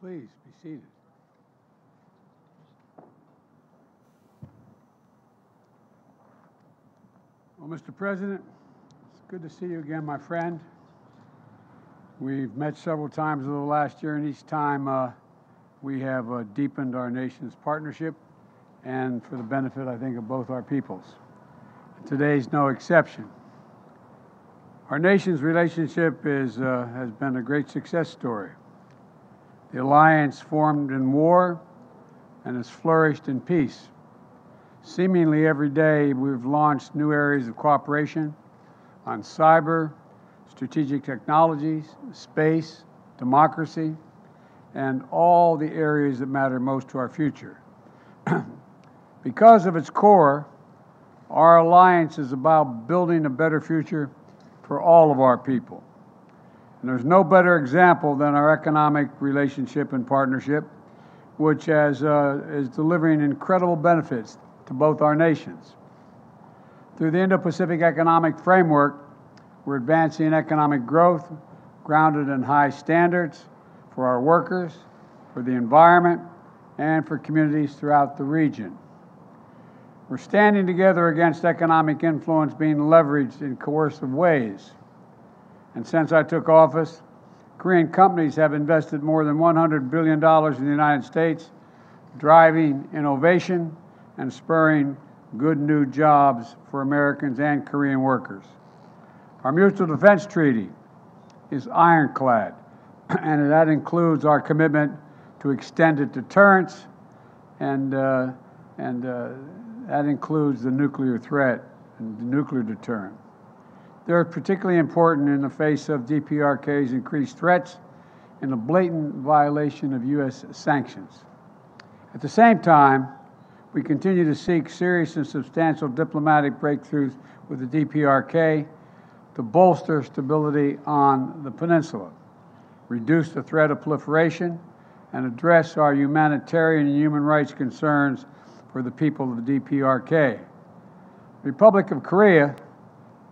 Please be seated. Well, Mr. President, it's good to see you again, my friend. We've met several times over the last year, and each time we have deepened our nation's partnership, and for the benefit, I think, of both our peoples. Today's no exception. Our nation's relationship has been a great success story. The alliance formed in war and has flourished in peace. Seemingly every day, we've launched new areas of cooperation on cyber, strategic technologies, space, democracy, and all the areas that matter most to our future. Because of its core, our alliance is about building a better future for all of our people. And there's no better example than our economic relationship and partnership, which is delivering incredible benefits to both our nations. Through the Indo-Pacific Economic Framework, we're advancing economic growth grounded in high standards for our workers, for the environment, and for communities throughout the region. We're standing together against economic influence being leveraged in coercive ways. And since I took office, Korean companies have invested more than $100 billion in the United States, driving innovation and spurring good new jobs for Americans and Korean workers. Our mutual defense treaty is ironclad, and that includes our commitment to extended deterrence, and that includes the nuclear threat and the nuclear deterrent. They're particularly important in the face of DPRK's increased threats and a blatant violation of U.S. sanctions. At the same time, we continue to seek serious and substantial diplomatic breakthroughs with the DPRK to bolster stability on the peninsula, reduce the threat of proliferation, and address our humanitarian and human rights concerns for the people of the DPRK. The Republic of Korea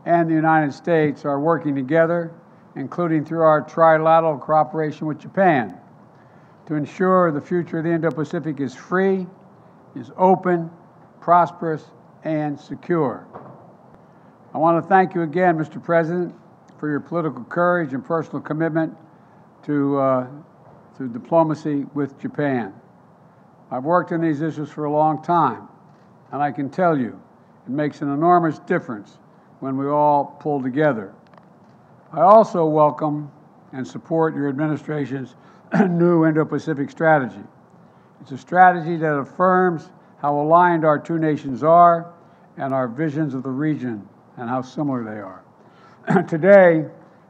and the United States are working together, including through our trilateral cooperation with Japan, to ensure the future of the Indo-Pacific is free, is open, prosperous, and secure. I want to thank you again, Mr. President, for your political courage and personal commitment to diplomacy with Japan. I've worked on these issues for a long time, and I can tell you it makes an enormous difference when we all pull together. I also welcome and support your administration's new Indo-Pacific strategy. It's a strategy that affirms how aligned our two nations are and our visions of the region and how similar they are. Today,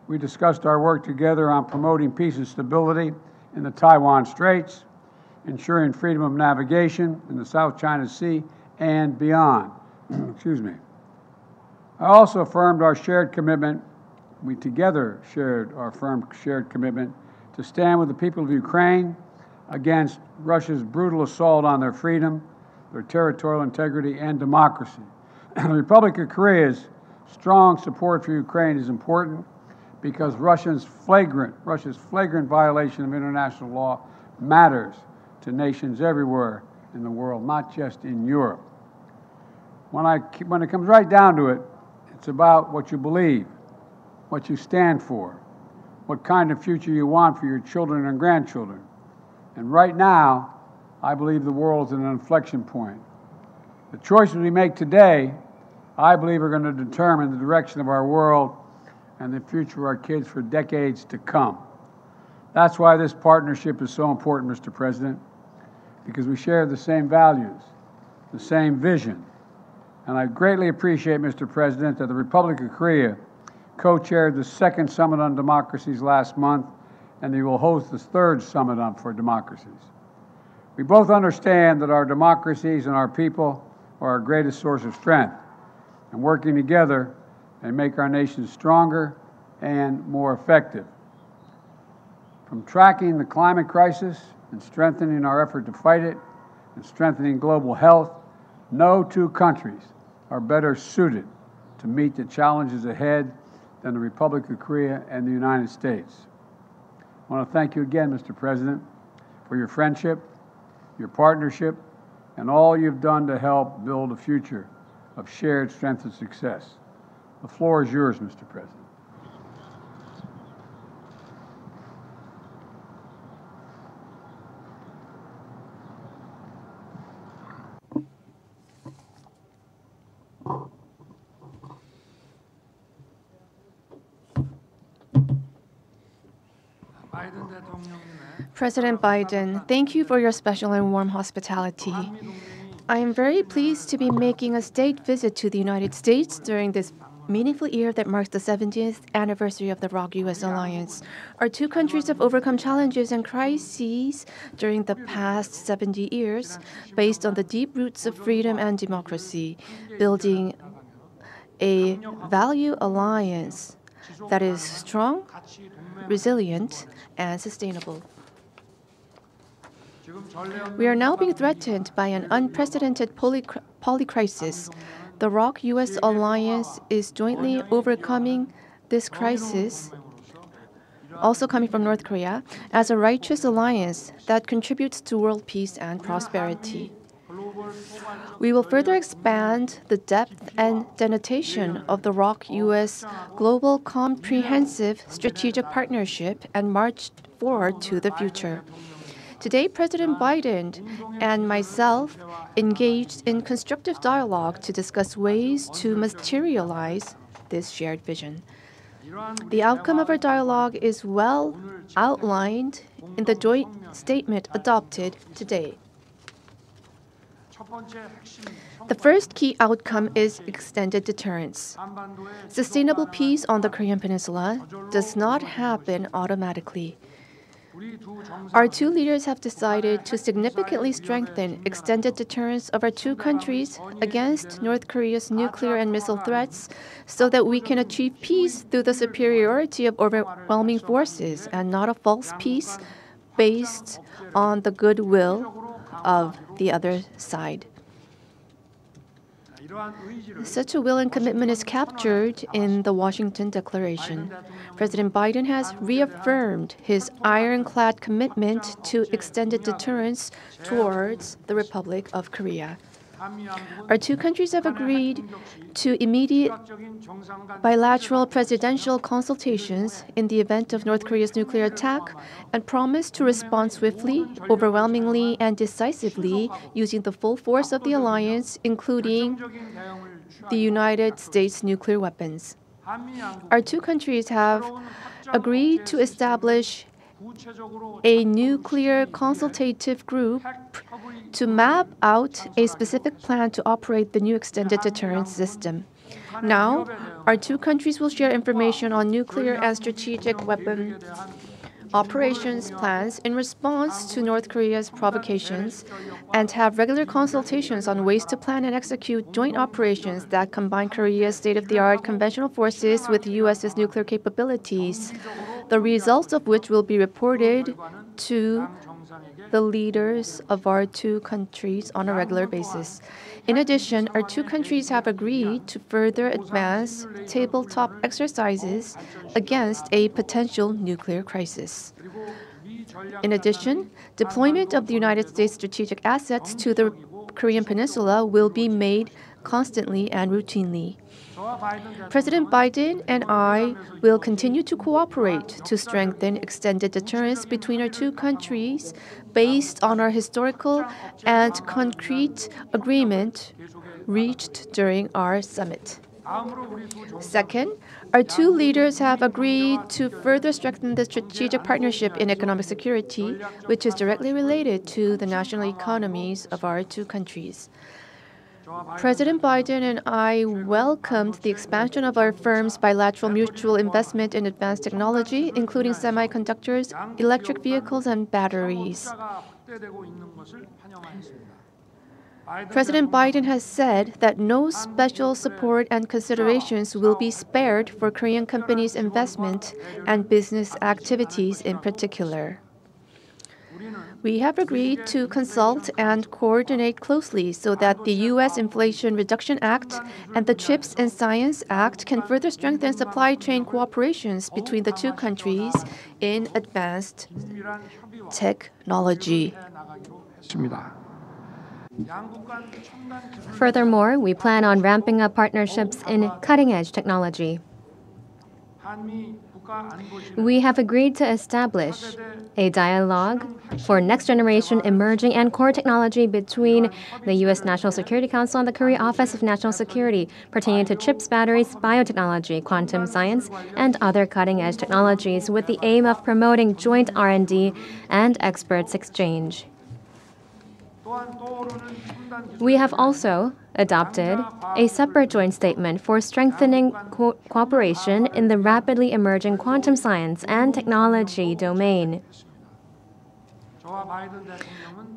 we discussed our work together on promoting peace and stability in the Taiwan Straits, ensuring freedom of navigation in the South China Sea and beyond. Excuse me. I also affirmed our shared commitment, we together shared our firm shared commitment to stand with the people of Ukraine against Russia's brutal assault on their freedom, their territorial integrity, and democracy. The Republic of Korea's strong support for Ukraine is important because Russia's flagrant violation of international law matters to nations everywhere in the world, not just in Europe. When it comes right down to it, it's about what you believe, what you stand for, what kind of future you want for your children and grandchildren. And right now, I believe the world's at an inflection point. The choices we make today, I believe, are going to determine the direction of our world and the future of our kids for decades to come. That's why this partnership is so important, Mr. President, because we share the same values, the same vision. And I greatly appreciate, Mr. President, that the Republic of Korea co-chaired the second Summit on Democracies last month, and they will host the third Summit for Democracies. We both understand that our democracies and our people are our greatest source of strength, and working together, they make our nation stronger and more effective. From tracking the climate crisis and strengthening our effort to fight it, and strengthening global health, no two countries are better suited to meet the challenges ahead than the Republic of Korea and the United States. I want to thank you again, Mr. President. for your friendship, your partnership, and all you've done to help build a future of shared strength and success. The floor is yours, Mr. President. President Biden, thank you for your special and warm hospitality. I am very pleased to be making a state visit to the United States during this meaningful year that marks the 70th anniversary of the ROK-US alliance. Our two countries have overcome challenges and crises during the past 70 years based on the deep roots of freedom and democracy, building a value alliance that is strong, resilient, and sustainable. We are now being threatened by an unprecedented polycrisis. The ROK-US alliance is jointly overcoming this crisis, also coming from North Korea, as a righteous alliance that contributes to world peace and prosperity. We will further expand the depth and denotation of the ROK-US Global Comprehensive Strategic Partnership and march forward to the future. Today, President Biden and myself engaged in constructive dialogue to discuss ways to materialize this shared vision. The outcome of our dialogue is well outlined in the joint statement adopted today. The first key outcome is extended deterrence. Sustainable peace on the Korean Peninsula does not happen automatically. Our two leaders have decided to significantly strengthen extended deterrence of our two countries against North Korea's nuclear and missile threats so that we can achieve peace through the superiority of overwhelming forces and not a false peace based on the goodwill of the other side. Such a will and commitment is captured in the Washington Declaration. President Biden has reaffirmed his ironclad commitment to extended deterrence towards the Republic of Korea. Our two countries have agreed to immediate bilateral presidential consultations in the event of North Korea's nuclear attack and promise to respond swiftly, overwhelmingly, and decisively using the full force of the alliance, including the United States nuclear weapons. Our two countries have agreed to establish a nuclear consultative group to map out a specific plan to operate the new extended deterrence system. Now, our two countries will share information on nuclear and strategic weapon operations plans in response to North Korea's provocations and have regular consultations on ways to plan and execute joint operations that combine Korea's state-of-the-art conventional forces with the U.S.'s nuclear capabilities, the results of which will be reported to the leaders of our two countries on a regular basis. In addition, our two countries have agreed to further advance tabletop exercises against a potential nuclear crisis. In addition, deployment of the United States strategic assets to the Korean Peninsula will be made constantly and routinely. President Biden and I will continue to cooperate to strengthen extended deterrence between our two countries based on our historical and concrete agreement reached during our summit. Second, our two leaders have agreed to further strengthen the strategic partnership in economic security, which is directly related to the national economies of our two countries. President Biden and I welcomed the expansion of our firm's bilateral mutual investment in advanced technology, including semiconductors, electric vehicles, and batteries. President Biden has said that no special support and considerations will be spared for Korean companies' investment and business activities in particular. We have agreed to consult and coordinate closely so that the U.S. Inflation Reduction Act and the CHIPS and Science Act can further strengthen supply chain cooperations between the two countries in advanced technology. Furthermore, we plan on ramping up partnerships in cutting-edge technology. We have agreed to establish a dialogue for next-generation emerging and core technology between the U.S. National Security Council and the Korea Office of National Security pertaining to chips, batteries, biotechnology, quantum science, and other cutting-edge technologies with the aim of promoting joint R&D and experts exchange. We have also adopted a separate joint statement for strengthening cooperation in the rapidly emerging quantum science and technology domain.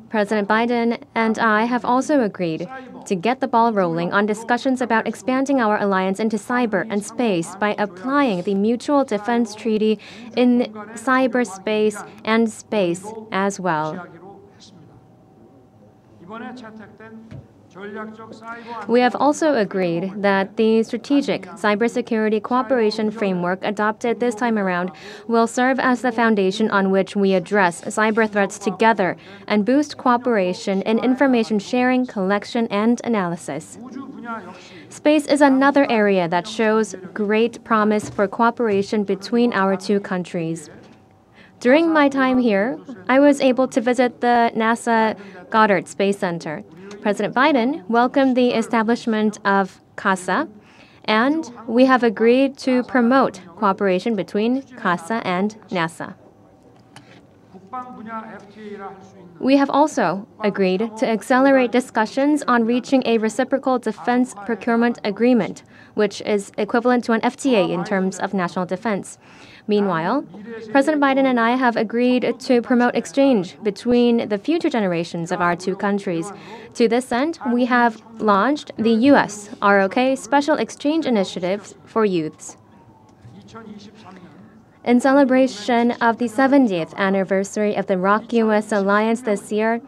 President Biden and I have also agreed to get the ball rolling on discussions about expanding our alliance into cyber and space by applying the Mutual Defense Treaty in cyberspace and space as well. We have also agreed that the strategic cybersecurity cooperation framework adopted this time around will serve as the foundation on which we address cyber threats together and boost cooperation in information sharing, collection, and analysis. Space is another area that shows great promise for cooperation between our two countries. During my time here, I was able to visit the NASA Goddard Space Center. President Biden welcomed the establishment of CASA, and we have agreed to promote cooperation between CASA and NASA. We have also agreed to accelerate discussions on reaching a reciprocal defense procurement agreement, which is equivalent to an FTA in terms of national defense. Meanwhile, President Biden and I have agreed to promote exchange between the future generations of our two countries. To this end, we have launched the U.S. ROK Special Exchange Initiative for Youths. In celebration of the 70th anniversary of the ROK-U.S. alliance this year,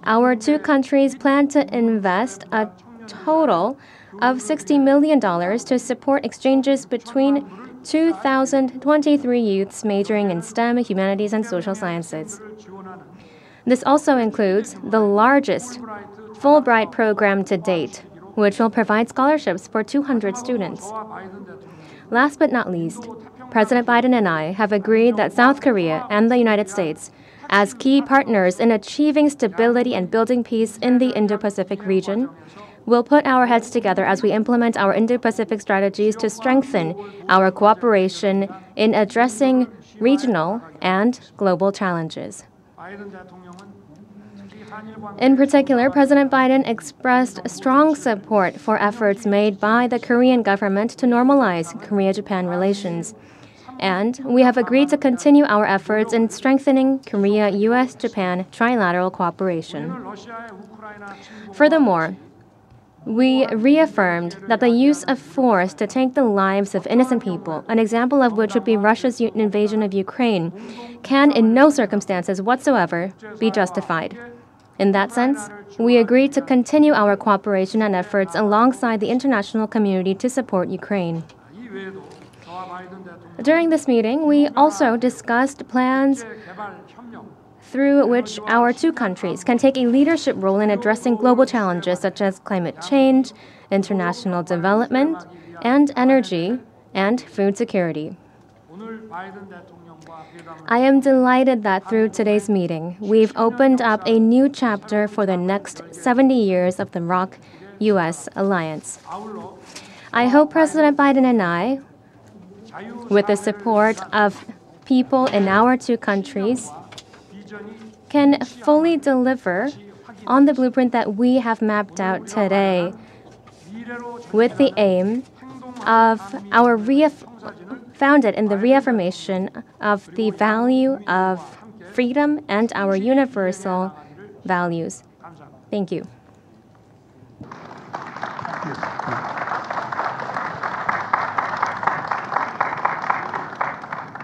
our two countries plan to invest a total of $60 million to support exchanges between 2,023 youths majoring in STEM, humanities, and social sciences. This also includes the largest Fulbright program to date, which will provide scholarships for 200 students. Last but not least, President Biden and I have agreed that South Korea and the United States, as key partners in achieving stability and building peace in the Indo-Pacific region, will put our heads together as we implement our Indo-Pacific strategies to strengthen our cooperation in addressing regional and global challenges. In particular, President Biden expressed strong support for efforts made by the Korean government to normalize Korea-Japan relations. And we have agreed to continue our efforts in strengthening Korea-U.S.-Japan trilateral cooperation. Furthermore, we reaffirmed that the use of force to take the lives of innocent people, an example of which would be Russia's invasion of Ukraine, can in no circumstances whatsoever be justified. In that sense, we agreed to continue our cooperation and efforts alongside the international community to support Ukraine. During this meeting, we also discussed plans through which our two countries can take a leadership role in addressing global challenges such as climate change, international development, and energy and food security. I am delighted that through today's meeting, we've opened up a new chapter for the next 70 years of the ROK-U.S. alliance. I hope President Biden and I, with the support of people in our two countries, can fully deliver on the blueprint that we have mapped out today with the aim of our founded in the reaffirmation of the value of freedom and our universal values. Thank you.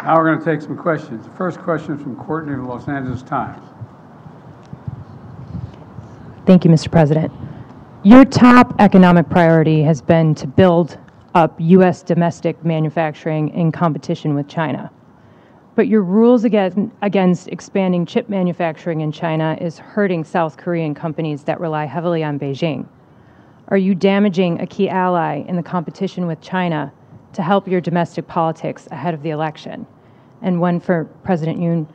Now we're going to take some questions. The first question is from Courtney of the Los Angeles Times. Thank you, Mr. President. Your top economic priority has been to build up U.S. domestic manufacturing in competition with China. But your rules against expanding chip manufacturing in China is hurting South Korean companies that rely heavily on Beijing. Are you damaging a key ally in the competition with China to help your domestic politics ahead of the election? And one for President Yoon.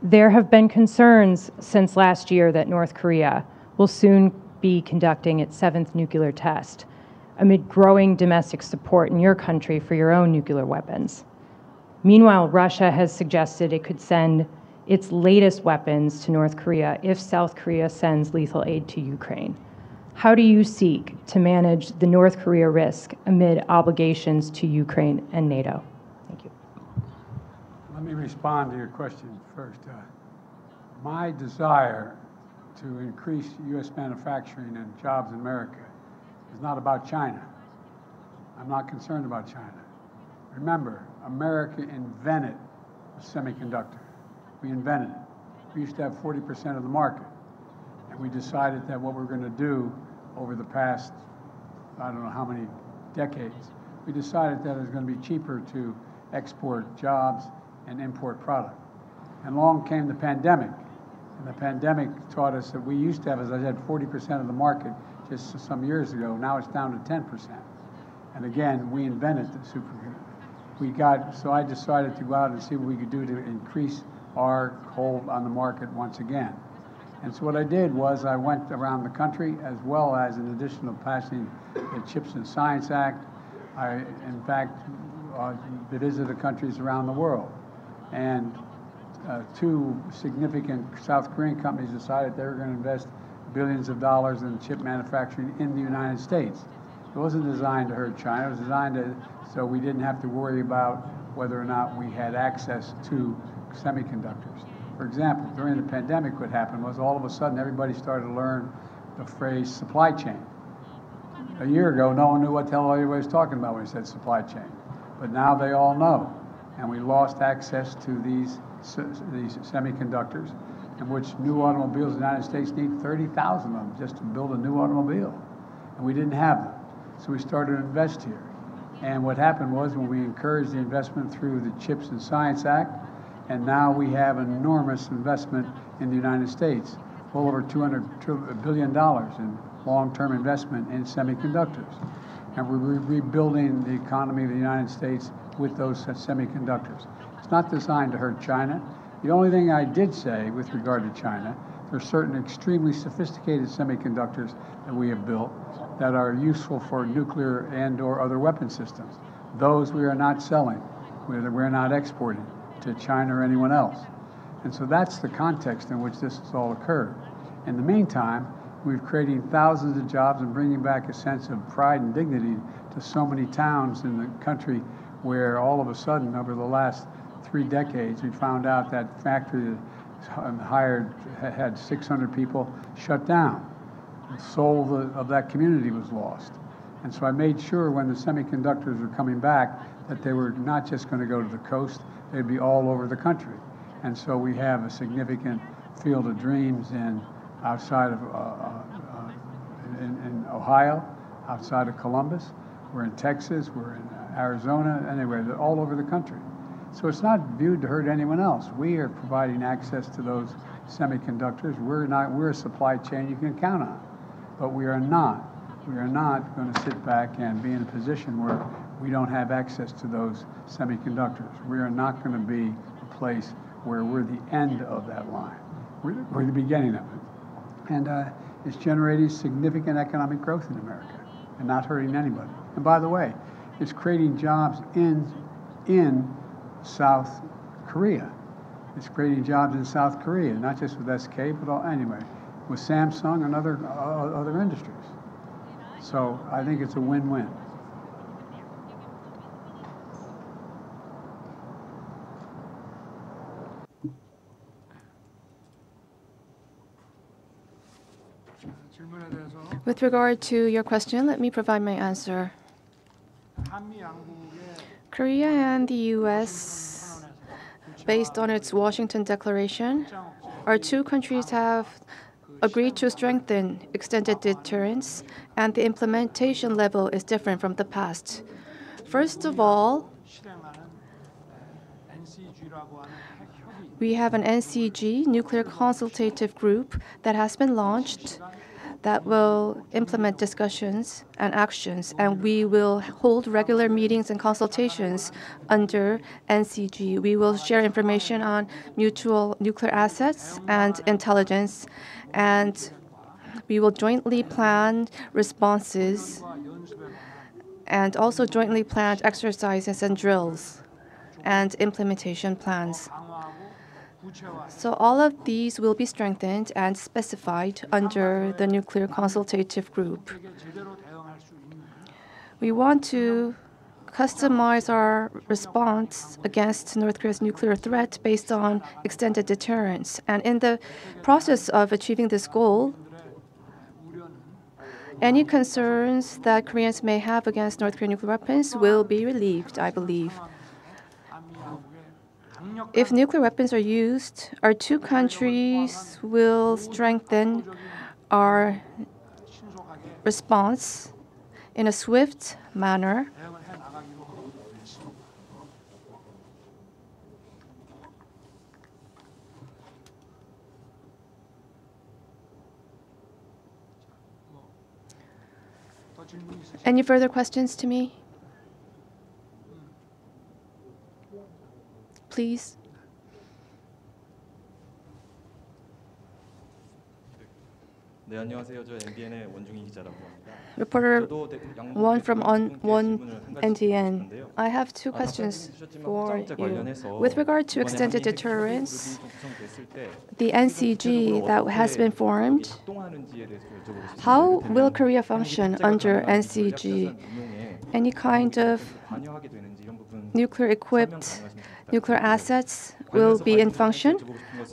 There have been concerns since last year that North Korea will soon be conducting its 7th nuclear test amid growing domestic support in your country for your own nuclear weapons. Meanwhile, Russia has suggested it could send its latest weapons to North Korea if South Korea sends lethal aid to Ukraine. How do you seek to manage the North Korea risk amid obligations to Ukraine and NATO? Thank you. Let me respond to your question first. My desire to increase U.S. manufacturing and jobs in America is not about China. I'm not concerned about China. Remember, America invented a semiconductor. We invented it. We used to have 40% of the market. And we decided that what we're going to do over the past, I don't know how many decades, we decided that it was going to be cheaper to export jobs and import product. And along came the pandemic. And the pandemic taught us that we used to have, as I said, 40% of the market just some years ago. Now it's down to 10%. And again, we invented the supercomputer. So I decided to go out and see what we could do to increase our hold on the market once again. And so what I did was I went around the country, as well as in addition to passing the Chips and Science Act, I, in fact, visited countries around the world. And 2 significant South Korean companies decided they were going to invest billions of dollars in chip manufacturing in the United States. It wasn't designed to hurt China. It was designed so we didn't have to worry about whether or not we had access to semiconductors. For example, during the pandemic, what happened was all of a sudden everybody started to learn the phrase supply chain. A year ago, no one knew what the hell everybody was talking about when he said supply chain. But now they all know. And we lost access to these semiconductors, in which new automobiles in the United States need 30,000 of them just to build a new automobile. And we didn't have them. So we started to invest here. And what happened was when we encouraged the investment through the Chips and Science Act, and now we have enormous investment in the United States, well over $200 billion in long-term investment in semiconductors. And we're rebuilding the economy of the United States with those semiconductors. It's not designed to hurt China. The only thing I did say with regard to China, there are certain extremely sophisticated semiconductors that we have built that are useful for nuclear and or other weapon systems. Those we are not selling. We're not exporting to China or anyone else. And so that's the context in which this has all occurred. In the meantime, we're creating thousands of jobs and bringing back a sense of pride and dignity to so many towns in the country where all of a sudden, over the last 3 decades, we found out that factory that had 600 people shut down. The soul of that community was lost. And so I made sure when the semiconductors were coming back that they were not just going to go to the coast, they'd be all over the country. And so we have a significant field of dreams outside of in Ohio, outside of Columbus. We're in Texas, we're in Arizona, anyway, they're all over the country. So it's not viewed to hurt anyone else. We are providing access to those semiconductors. We're a supply chain you can count on. But we are not going to sit back and be in a position where we don't have access to those semiconductors. We are not going to be a place where we're the end of that line. We're the beginning of it. And it's generating significant economic growth in America and not hurting anybody. And by the way, it's creating jobs in South Korea. It's creating jobs in South Korea, not just with SK, but anyway, with Samsung and other industries. So I think it's a win-win. With regard to your question, let me provide my answer. Korea and the U.S., based on its Washington Declaration, our 2 countries have agreed to strengthen extended deterrence, and the implementation level is different from the past. First of all, we have an NCG, Nuclear Consultative Group, that has been launched that will implement discussions and actions, and we will hold regular meetings and consultations under NCG. We will share information on mutual nuclear assets and intelligence, and we will jointly plan responses and also jointly plan exercises and drills and implementation plans. So all of these will be strengthened and specified under the Nuclear Consultative Group. We want to customize our response against North Korea's nuclear threat based on extended deterrence. And in the process of achieving this goal, any concerns that Koreans may have against North Korean nuclear weapons will be relieved, I believe. If nuclear weapons are used, our two countries will strengthen our response in a swift manner. Any further questions to me? Please. 네, 안녕하세요. 저 NBN의 원중희 기자라고 합니다. Reporter Won from One NDN. I have two questions for you. With regard to extended deterrence, the NCG that has been formed, how will Korea function under NCG? Any kind of nuclear-equipped nuclear assets will be in function?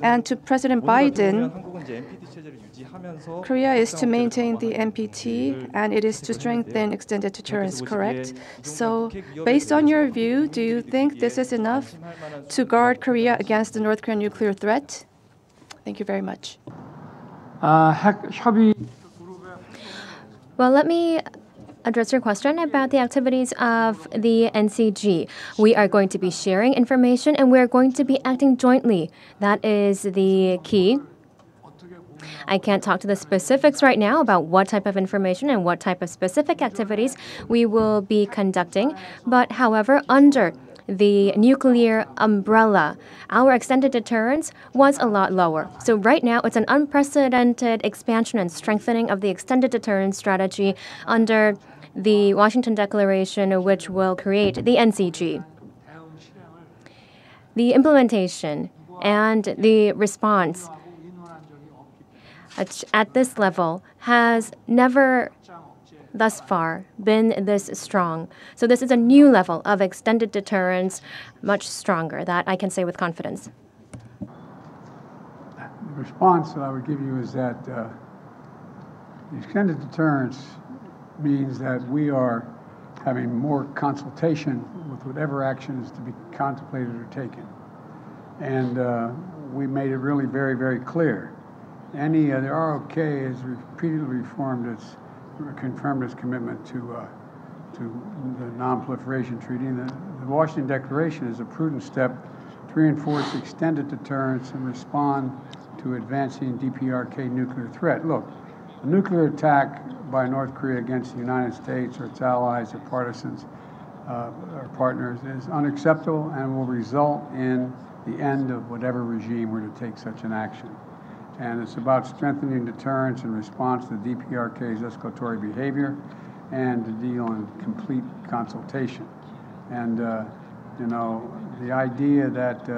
And to President Biden, Korea is to maintain the NPT and it is to strengthen extended deterrence, correct? So based on your view, do you think this is enough to guard Korea against the North Korean nuclear threat? Thank you very much. Well, let me address your question about the activities of the NCG. We are going to be sharing information and we are going to be acting jointly. That is the key. I can't talk to the specifics right now about what type of information and what type of specific activities we will be conducting. But however, under the nuclear umbrella, our extended deterrence was a lot lower. So right now, it's an unprecedented expansion and strengthening of the extended deterrence strategy under the Washington Declaration, which will create the NCG. The implementation and the response at this level has never thus far been this strong. So this is a new level of extended deterrence, much stronger, that I can say with confidence. The response that I would give you is that the extended deterrence means that we are having more consultation with whatever action is to be contemplated or taken. And we made it really very, very clear. The ROK has repeatedly confirmed its commitment to the Non-Proliferation Treaty. The Washington Declaration is a prudent step to reinforce extended deterrence and respond to advancing DPRK nuclear threat. Look, a nuclear attack by North Korea against the United States or its allies or partisans or partners is unacceptable and will result in the end of whatever regime were to take such an action. And it's about strengthening deterrence in response to DPRK's escalatory behavior and to deal in complete consultation. And, the idea that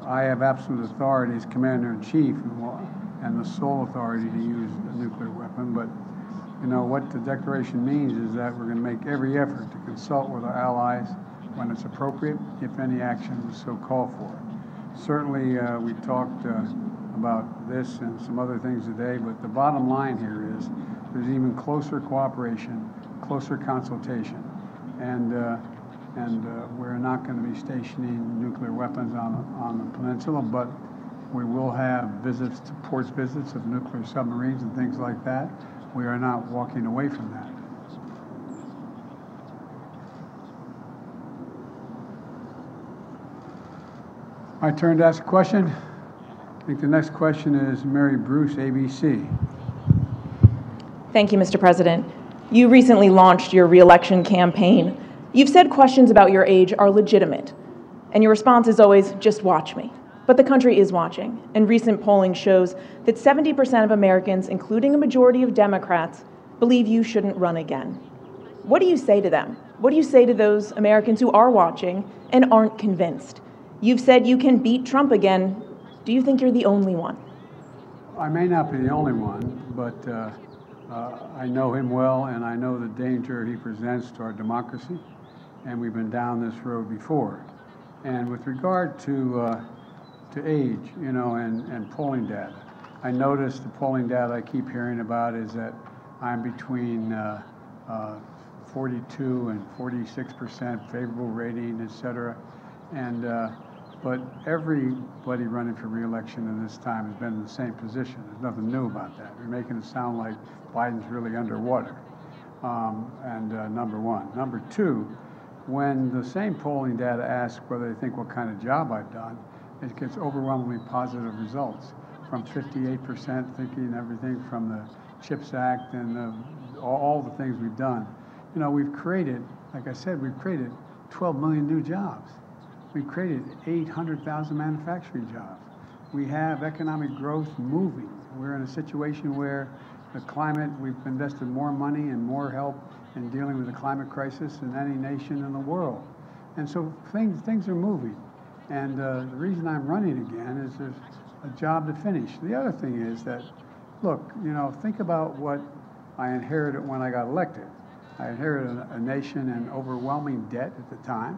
I have absolute authority as Commander-in-Chief and the sole authority to use a nuclear weapon, but what the declaration means is that we're going to make every effort to consult with our allies when it's appropriate, if any action is so called for. Certainly, we talked about this and some other things today, but the bottom line here is there's even closer cooperation, closer consultation, and we're not going to be stationing nuclear weapons on the peninsula, but We will have visits to ports visits of nuclear submarines and things like that. We are not walking away from that. My turn to ask a question. I think the next question is Mary Bruce, ABC. Thank you, Mr. President. You recently launched your re-election campaign. You've said questions about your age are legitimate, and your response is always, just watch me. But the country is watching, and recent polling shows that 70% of Americans, including a majority of Democrats, believe you shouldn't run again. What do you say to them? What do you say to those Americans who are watching and aren't convinced? You've said you can beat Trump again. Do you think you're the only one? I may not be the only one, but I know him well, and I know the danger he presents to our democracy, and we've been down this road before. And with regard to age, you know, and polling data, I noticed the polling data I keep hearing about is that I'm between 42 and 46% favorable rating, et cetera. And but everybody running for re-election in this time has been in the same position. There's nothing new about that. You're making it sound like Biden's really underwater. Number one. Number two, when the same polling data asks whether they think what kind of job I've done, it gets overwhelmingly positive results. From 58% thinking everything from the CHIPS Act and all the things we've done. You know, we've created, like I said, we've created 12 million new jobs. We created 800,000 manufacturing jobs. We have economic growth moving. We're in a situation where the climate, we've invested more money and more help in dealing with the climate crisis than any nation in the world. And so things are moving. And the reason I'm running again is there's a job to finish. The other thing is that, look, you know, think about what I inherited when I got elected. I inherited a nation in overwhelming debt at the time.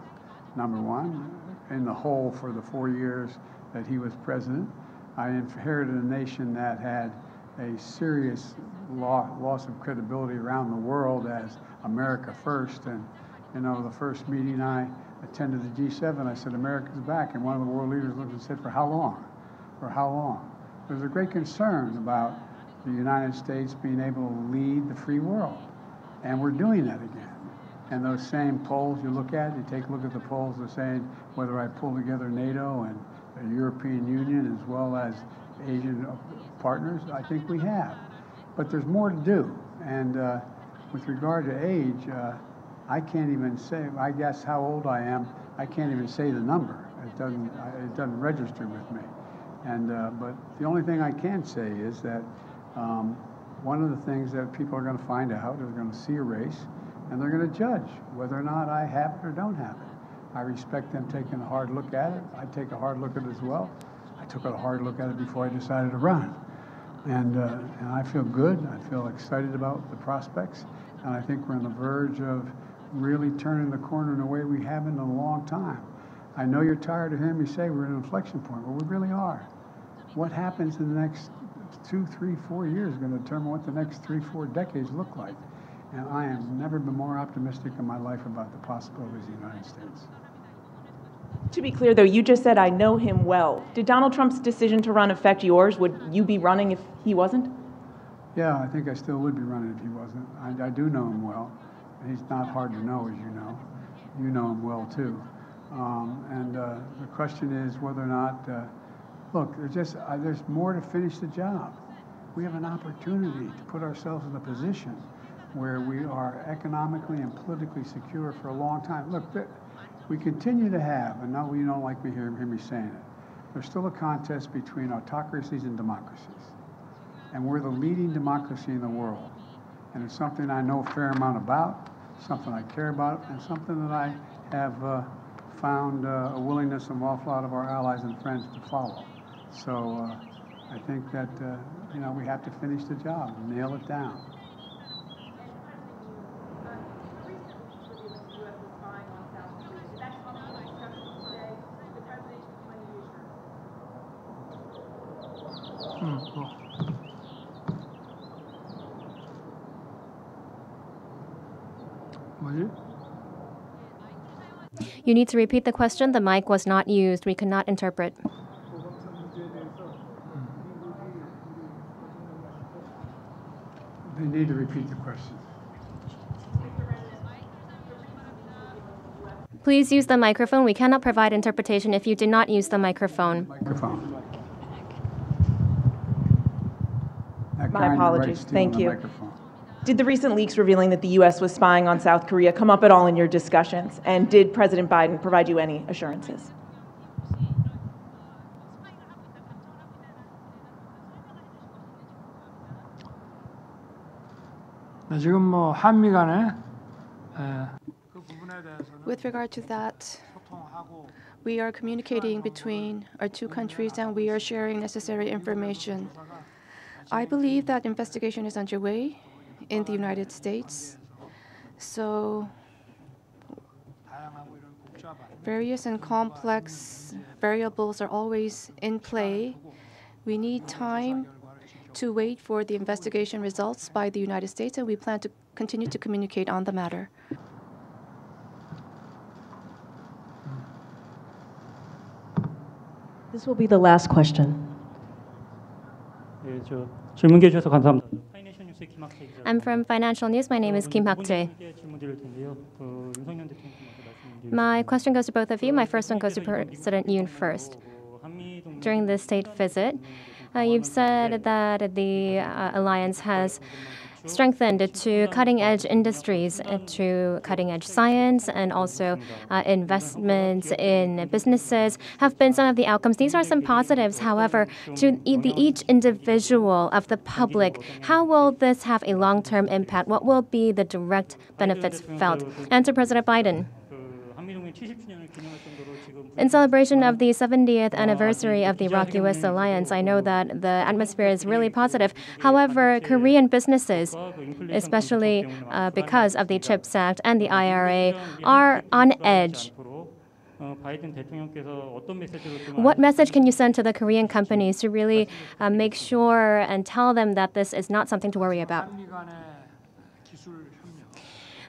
Number one, in the hole for the 4 years that he was president. I inherited a nation that had a serious loss of credibility around the world as America first. And, you know, the first meeting I attended the G7, I said, America's back. And one of the world leaders looked and said, for how long? For how long? There's a great concern about the United States being able to lead the free world. And we're doing that again. And those same polls you look at, you take a look at the polls, they're saying whether I pull together NATO and the European Union as well as Asian partners, I think we have. But there's more to do. And with regard to age, I can't even say, I guess how old I am, I can't even say the number. It doesn't register with me. And but the only thing I can say is that one of the things that people are going to find out is they're going to see a race, and they're going to judge whether or not I have it or don't have it. I respect them taking a hard look at it. I take a hard look at it as well. I took a hard look at it before I decided to run. And I feel good. I feel excited about the prospects. And I think we're on the verge of really turning the corner in a way we haven't in a long time. I know you're tired of hearing me say we're at an inflection point. Well, we really are. What happens in the next 2, 3, 4 years is going to determine what the next 3, 4 decades look like. And I have never been more optimistic in my life about the possibilities of the United States. To be clear, though, you just said, I know him well. Did Donald Trump's decision to run affect yours? Would you be running if he wasn't? Yeah, I think I still would be running if he wasn't. I do know him well. He's not hard to know, as you know. You know him well, too. The question is whether or not, look, there's more to finish the job. We have an opportunity to put ourselves in a position where we are economically and politically secure for a long time. Look, we continue to have, and now you don't like me hear me saying it, there's still a contest between autocracies and democracies. And we're the leading democracy in the world. And it's something I know a fair amount about, something I care about, and something that I have found a willingness of an awful lot of our allies and friends to follow. So I think that we have to finish the job, nail it down. You need to repeat the question. The mic was not used. We could not interpret. You need to repeat the question. Please use the microphone. We cannot provide interpretation if you do not use the microphone. Microphone. My apologies. Thank you. Did the recent leaks revealing that the U.S. was spying on South Korea come up at all in your discussions? And did President Biden provide you any assurances? 지금 뭐 한미 간에 그 부분에 대해서는 With regard to that, we are communicating between our two countries and we are sharing necessary information. I believe that investigation is underway in the United States. So various and complex variables are always in play. We need time to wait for the investigation results by the United States, and we plan to continue to communicate on the matter. This will be the last question. 네, 질문해 주셔서 감사합니다. I'm from Financial News. My name is Kim Hak-jae. My question goes to both of you. My first one goes to President Yoon first. During this state visit, you've said that the alliance has strengthened to cutting-edge industries, to cutting-edge science, and also investments in businesses have been some of the outcomes. These are some positives. However, to each individual of the public, how will this have a long-term impact? What will be the direct benefits felt? And to President Biden. In celebration of the 70th anniversary of the Iraq-US alliance, I know that the atmosphere is really positive. However, Korean businesses, especially because of the CHIPS Act and the IRA, are on edge. What message can you send to the Korean companies to really make sure and tell them that this is not something to worry about?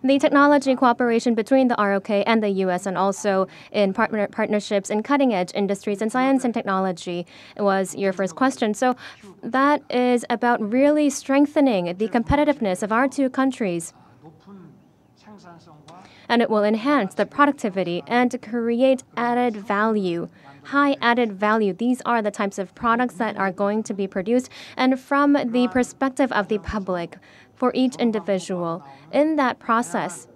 The technology cooperation between the ROK and the U.S. and also in partnerships in cutting-edge industries and science and technology was your first question. So that is about really strengthening the competitiveness of our two countries. And it will enhance the productivity and create added value, high added value. These are the types of products that are going to be produced. And from the perspective of the public, for each individual, in that process,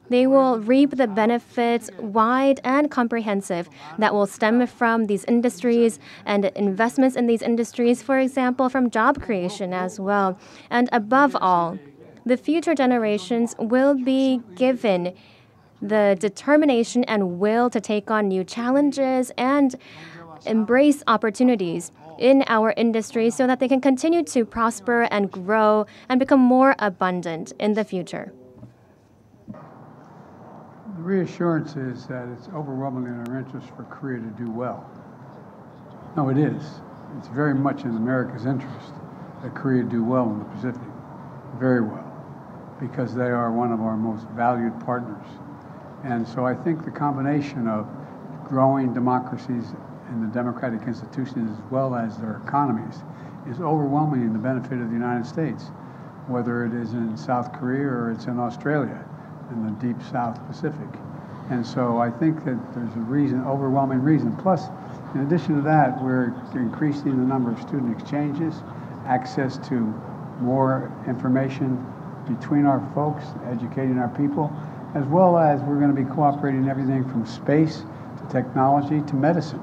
they will reap the benefits wide and comprehensive that will stem from these industries and investments in these industries, for example, from job creation as well. And above all, the future generations will be given the determination and will to take on new challenges and embrace opportunities in our industry so that they can continue to prosper and grow and become more abundant in the future. The reassurance is that it's overwhelmingly in our interest for Korea to do well. No, it is. It's very much in America's interest that Korea do well in the Pacific, very well, because they are one of our most valued partners. And so I think the combination of growing democracies and the democratic institutions as well as their economies is overwhelming in the benefit of the United States, whether it is in South Korea or it's in Australia, in the deep South Pacific. And so I think that there's a reason, overwhelming reason. Plus, in addition to that, we're increasing the number of student exchanges, access to more information between our folks, educating our people, as well as we're going to be cooperating in everything from space to technology to medicine.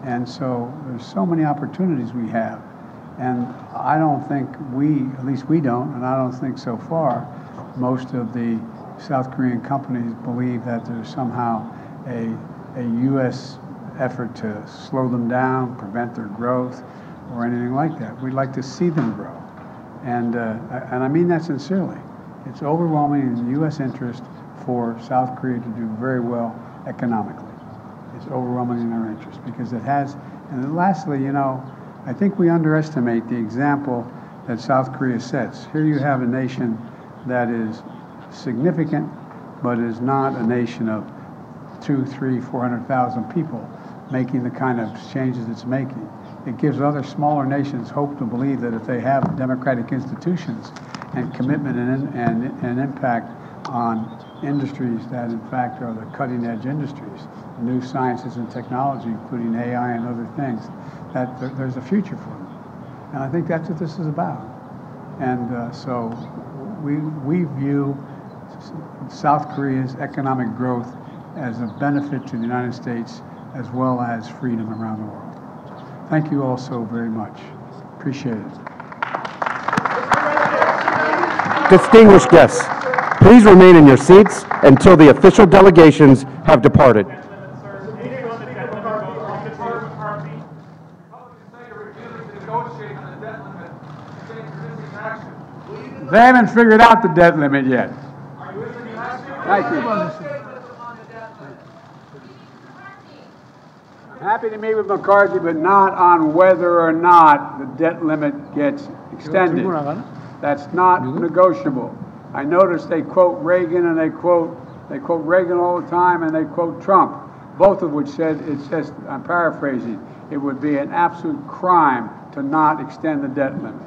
And so there's so many opportunities we have. And I don't think at least we don't, and I don't think so far, most of the South Korean companies believe that there's somehow a U.S. effort to slow them down, prevent their growth, or anything like that. We'd like to see them grow. And I mean that sincerely. It's overwhelming in the U.S. interest for South Korea to do very well economically. It's overwhelming in our interest because it has. And then lastly, I think we underestimate the example that South Korea sets. Here you have a nation that is significant, but is not a nation of 200,000, 300,000, 400,000 people making the kind of changes it's making. It gives other smaller nations hope to believe that if they have democratic institutions and commitment and impact on industries that in fact are the cutting edge industries, new sciences and technology, including AI and other things, that there's a future for them. And I think that's what this is about. And so we view South Korea's economic growth as a benefit to the United States as well as freedom around the world. Thank you all so very much. Appreciate it. Distinguished guests, please remain in your seats until the official delegations have departed. They haven't figured out the debt limit yet. Thank you. I'm happy to meet with McCarthy, but not on whether or not the debt limit gets extended. That's not negotiable. I noticed they quote Reagan and they quote Reagan all the time and they quote Trump, both of which said, it says, I'm paraphrasing, it would be an absolute crime to not extend the debt limit.